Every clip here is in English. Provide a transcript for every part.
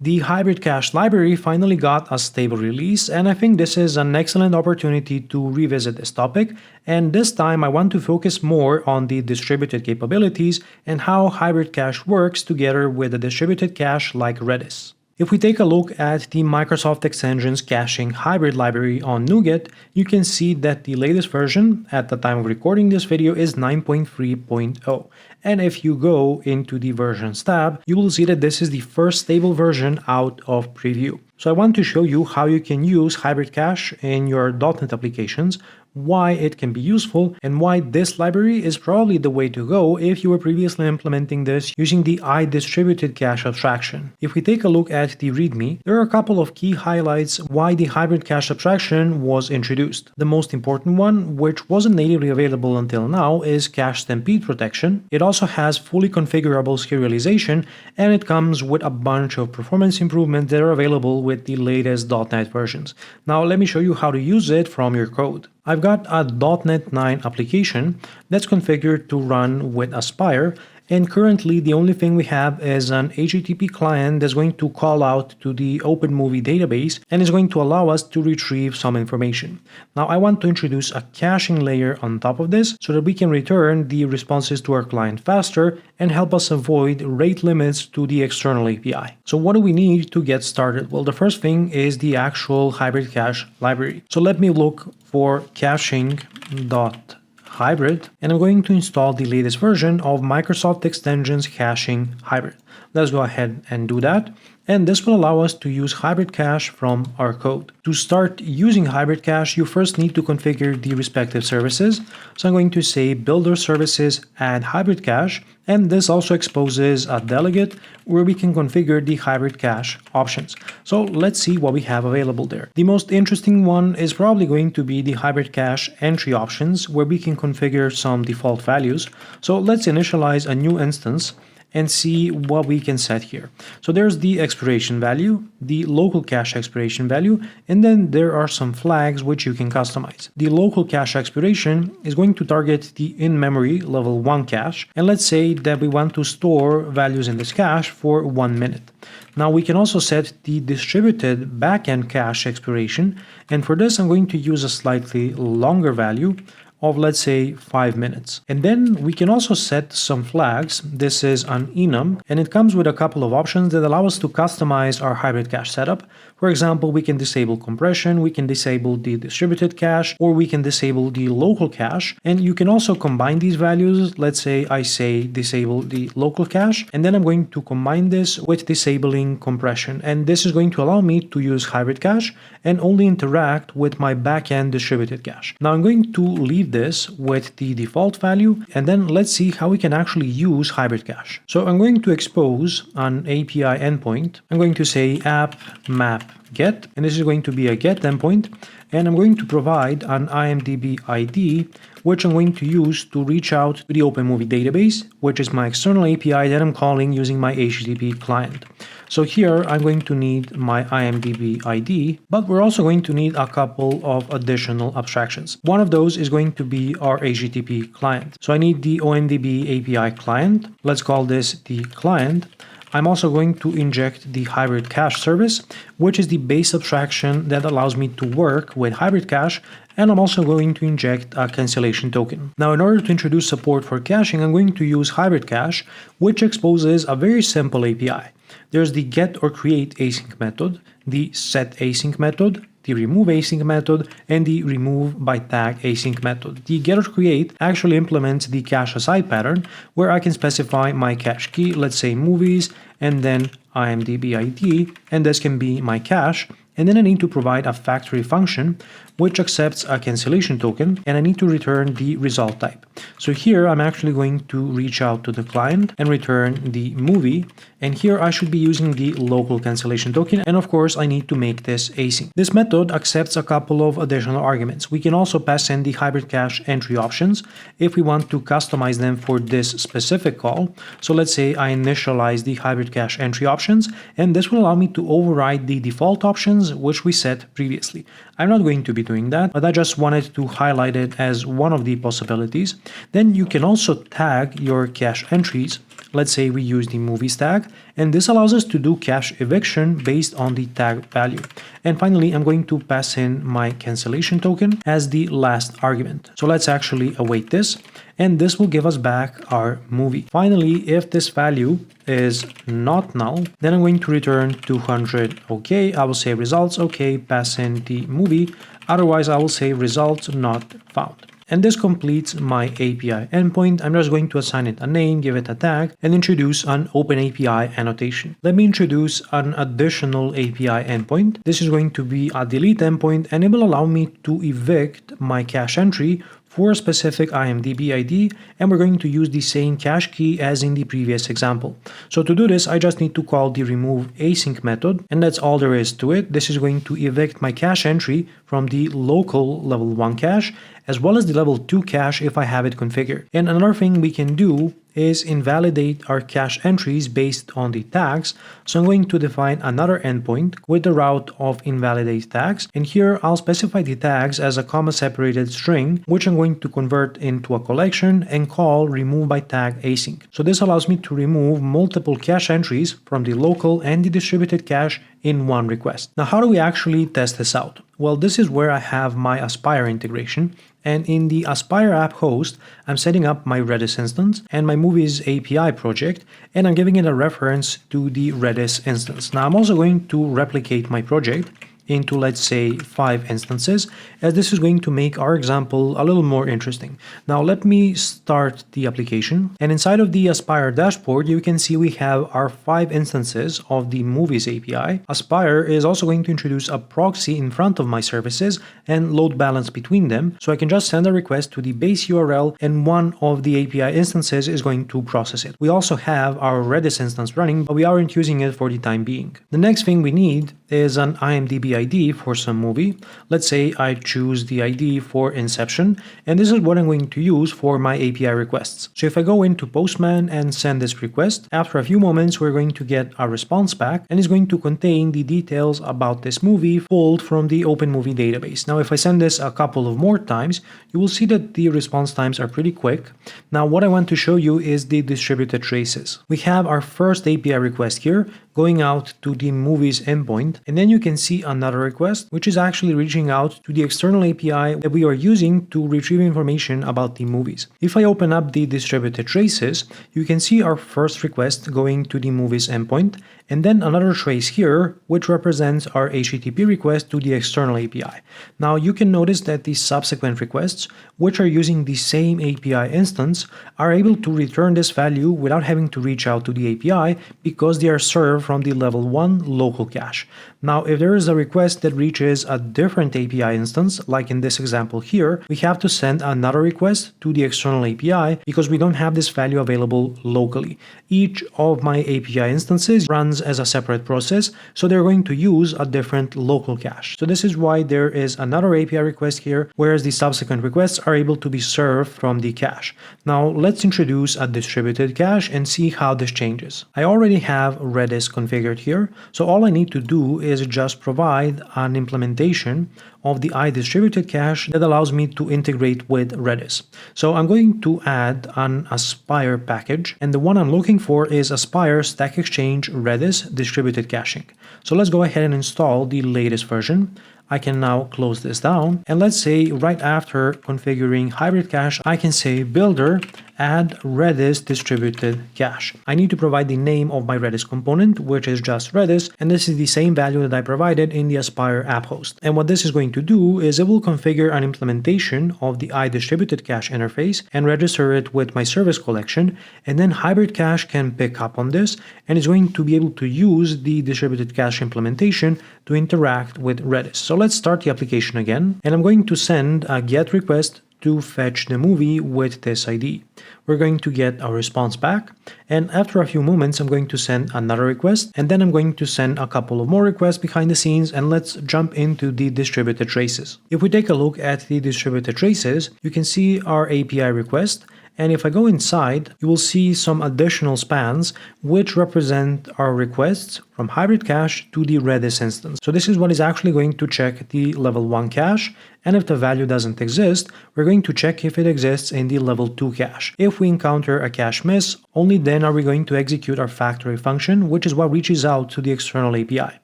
The HybridCache library finally got a stable release, and I think this is an excellent opportunity to revisit this topic, and this time I want to focus more on the distributed capabilities and how HybridCache works together with a distributed cache like Redis. If we take a look at the Microsoft Extensions caching hybrid library on NuGet, you can see that the latest version at the time of recording this video is 9.3.0. And if you go into the versions tab, you will see that this is the first stable version out of preview. So I want to show you how you can use HybridCache in your .NET applications, why it can be useful, and why this library is probably the way to go if you were previously implementing this using the iDistributed cache abstraction. If we take a look at the README, there are a couple of key highlights why the HybridCache abstraction was introduced. The most important one, which wasn't natively available until now, is cache stampede protection. It also has fully configurable serialization, and it comes with a bunch of performance improvements that are available with the latest .NET versions. Now let me show you how to use it from your code. I've got a .NET 9 application that's configured to run with Aspire, and currently the only thing we have is an HTTP client that's going to call out to the OpenMovie database and is going to allow us to retrieve some information. Now I want to introduce a caching layer on top of this so that we can return the responses to our client faster and help us avoid rate limits to the external API. So what do we need to get started? Well, the first thing is the actual HybridCache library. So let me look for caching.hybrid, and I'm going to install the latest version of Microsoft Extensions Caching Hybrid. Let's go ahead and do that, and this will allow us to use HybridCache from our code. To start using HybridCache, you first need to configure the respective services. So I'm going to say builder services add HybridCache, and this also exposes a delegate where we can configure the HybridCache options. So let's see what we have available there. The most interesting one is probably going to be the HybridCache entry options, where we can configure some default values. So let's initialize a new instance and see what we can set here. So there's the expiration value, the local cache expiration value, and then there are some flags which you can customize. The local cache expiration is going to target the in-memory level 1 cache, and let's say that we want to store values in this cache for 1 minute. Now we can also set the distributed backend cache expiration, and for this I'm going to use a slightly longer value of, let's say, 5 minutes. And then we can also set some flags. This is an enum, and it comes with a couple of options that allow us to customize our HybridCache setup. For example, we can disable compression, we can disable the distributed cache, or we can disable the local cache. And you can also combine these values. Let's say I say disable the local cache, and then I'm going to combine this with disabling compression. And this is going to allow me to use HybridCache and only interact with my backend distributed cache. Now I'm going to leave this with the default value, and then let's see how we can actually use HybridCache. So I'm going to expose an API endpoint. I'm going to say app map get, and this is going to be a get endpoint, and I'm going to provide an IMDb ID, which I'm going to use to reach out to the OpenMovie database, which is my external API that I'm calling using my HTTP client. So here I'm going to need my IMDb ID, but we're also going to need a couple of additional abstractions. One of those is going to be our HTTP client. So I need the OMDB API client. Let's call this the client. I'm also going to inject the HybridCache service, which is the base abstraction that allows me to work with HybridCache, and I'm also going to inject a cancellation token. Now, in order to introduce support for caching, I'm going to use HybridCache, which exposes a very simple API. There's the get or create async method, the set async method, the remove async method, and the remove by tag async method. The get or create actually implements the cache aside pattern, where I can specify my cache key, let's say movies, and then IMDb ID, and this can be my cache. And then I need to provide a factory function which accepts a cancellation token, and I need to return the result type. So here I'm actually going to reach out to the client and return the movie, and here I should be using the local cancellation token, and of course I need to make this async. This method accepts a couple of additional arguments. We can also pass in the HybridCache entry options if we want to customize them for this specific call. So let's say I initialize the HybridCache entry options, and this will allow me to override the default options which we set previously. I'm not going to be doing that, but I just wanted to highlight it as one of the possibilities. Then you can also tag your cache entries. Let's say we use the movies tag, And this allows us to do cache eviction based on the tag value. And finally, I'm going to pass in my cancellation token as the last argument. So let's actually await this, and this will give us back our movie. Finally, if this value is not null, then I'm going to return 200. Okay, I will say results. Okay, pass in the movie. Otherwise, I will say results not found. And this completes my API endpoint. I'm just going to assign it a name, give it a tag, and introduce an OpenAPI annotation. Let me introduce an additional API endpoint. This is going to be a delete endpoint, and it will allow me to evict my cache entry for a specific IMDb ID, and we're going to use the same cache key as in the previous example. So to do this, I just need to call the remove async method, and that's all there is to it. This is going to evict my cache entry from the local level 1 cache, as well as the level 2 cache if I have it configured. And another thing we can do is invalidate our cache entries based on the tags. So I'm going to define another endpoint with the route of invalidate tags. And here I'll specify the tags as a comma separated string, which I'm going to convert into a collection and call remove by tag async. So this allows me to remove multiple cache entries from the local and the distributed cache in one request. Now, how do we actually test this out? Well, this is where I have my Aspire integration. And in the Aspire app host, I'm setting up my Redis instance and my Movies API project, and I'm giving it a reference to the Redis instance. Now, I'm also going to replicate my project into, let's say, 5 instances, as this is going to make our example a little more interesting. Now let me start the application, and inside of the Aspire dashboard you can see we have our 5 instances of the Movies API. Aspire is also going to introduce a proxy in front of my services and load balance between them, so I can just send a request to the base URL and one of the API instances is going to process it. We also have our Redis instance running, but we aren't using it for the time being. The next thing we need is an IMDb ID for some movie. Let's say I choose the ID for Inception, and this is what I'm going to use for my API requests. So if I go into Postman and send this request, after a few moments we're going to get a response back, and it's going to contain the details about this movie pulled from the OpenMovie database. Now if I send this a couple of more times, you will see that the response times are pretty quick. Now what I want to show you is the distributed traces. We have our first API request here going out to the Movies endpoint, and then you can see another request which is actually reaching out to the external API that we are using to retrieve information about the movies. If I open up the distributed traces, you can see our first request going to the Movies endpoint, and then another trace here which represents our HTTP request to the external API. Now you can notice that the subsequent requests, which are using the same API instance, are able to return this value without having to reach out to the API because they are served from the level 1 local cache. Now if there is a request that reaches a different API instance, like in this example here, we have to send another request to the external API because we don't have this value available locally. Each of my API instances runs as a separate process, so they're going to use a different local cache. So this is why there is another API request here, whereas the subsequent requests are able to be served from the cache. Now let's introduce a distributed cache and see how this changes. I already have Redis configured here, so all I need to do is just provide an implementation of the iDistributed cache that allows me to integrate with Redis. So I'm going to add an Aspire package, and the one I'm looking for is Aspire Stack Exchange Redis Distributed Caching. So let's go ahead and install the latest version. I can now close this down, and let's say right after configuring HybridCache, I can say builder add Redis distributed cache. I need to provide the name of my Redis component, which is just Redis, and this is the same value that I provided in the Aspire app host. And what this is going to do is it will configure an implementation of the iDistributed cache interface and register it with my service collection, and then HybridCache can pick up on this and is going to be able to use the distributed cache implementation to interact with Redis. So let's start the application again, and I'm going to send a GET request to fetch the movie with this ID. We're going to get a response back, and after a few moments I'm going to send another request, and then I'm going to send a couple of more requests behind the scenes, and let's jump into the distributed traces. If we take a look at the distributed traces, you can see our API request, and if I go inside, you will see some additional spans which represent our requests from HybridCache to the Redis instance. So this is what is actually going to check the level 1 cache and if the value doesn't exist, we're going to check if it exists in the level 2 cache. If we encounter a cache miss, only then are we going to execute our factory function, which is what reaches out to the external API.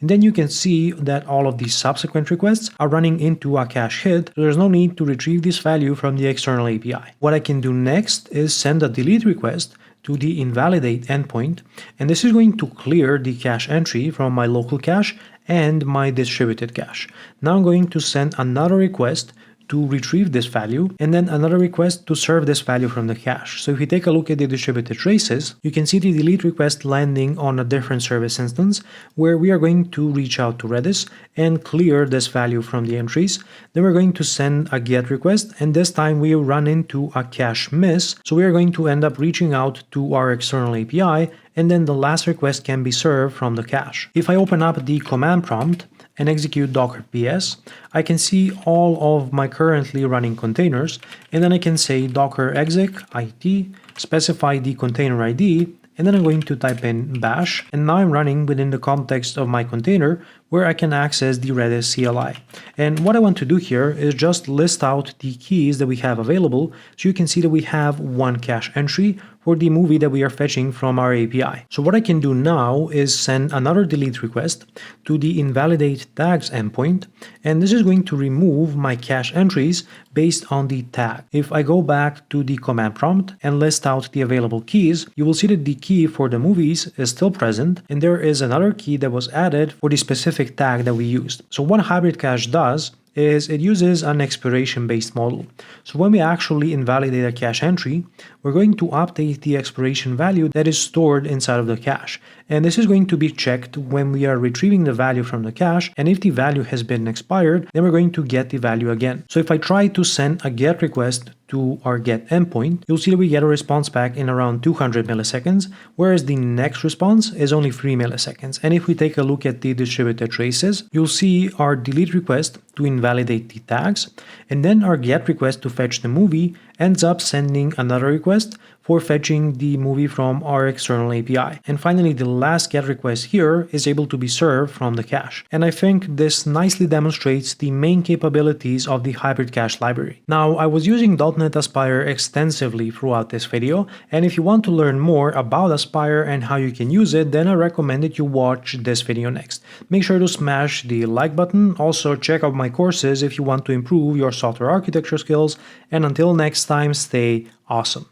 And then you can see that all of these subsequent requests are running into a cache hit, so there's no need to retrieve this value from the external API. What I can do next is send a delete request to the invalidate endpoint, and this is going to clear the cache entry from my local cache and my distributed cache. Now I'm going to send another request to retrieve this value, and then another request to serve this value from the cache. So if you take a look at the distributed traces, you can see the delete request landing on a different service instance where we are going to reach out to Redis and clear this value from the entries. Then we're going to send a get request, and this time we run into a cache miss. So we are going to end up reaching out to our external API, and then the last request can be served from the cache. If I open up the command prompt and execute docker ps, I can see all of my currently running containers, and then I can say docker exec it, specify the container ID, and then I'm going to type in bash, and now I'm running within the context of my container where I can access the Redis CLI. And what I want to do here is just list out the keys that we have available, so you can see that we have one cache entry for the movie that we are fetching from our API. So what I can do now is send another delete request to the invalidate tags endpoint, and this is going to remove my cache entries based on the tag. If I go back to the command prompt and list out the available keys, you will see that the key for the movies is still present, and there is another key that was added for the specific tag that we used. So what HybridCache does is it uses an expiration-based model. So when we actually invalidate a cache entry, we're going to update the expiration value that is stored inside of the cache. And this is going to be checked when we are retrieving the value from the cache, and if the value has been expired, then we're going to get the value again. So if I try to send a get request to our get endpoint, you'll see that we get a response back in around 200 milliseconds, whereas the next response is only 3 milliseconds. And if we take a look at the distributed traces, you'll see our delete request to invalidate the tags, and then our get request to fetch the movie ends up sending another request for fetching the movie from our external API. And finally, the last get request here is able to be served from the cache. And I think this nicely demonstrates the main capabilities of the HybridCache library. Now, I was using .NET Aspire extensively throughout this video, and if you want to learn more about Aspire and how you can use it, then I recommend that you watch this video next. Make sure to smash the like button. Also, check out my courses if you want to improve your software architecture skills. And until next time, stay awesome.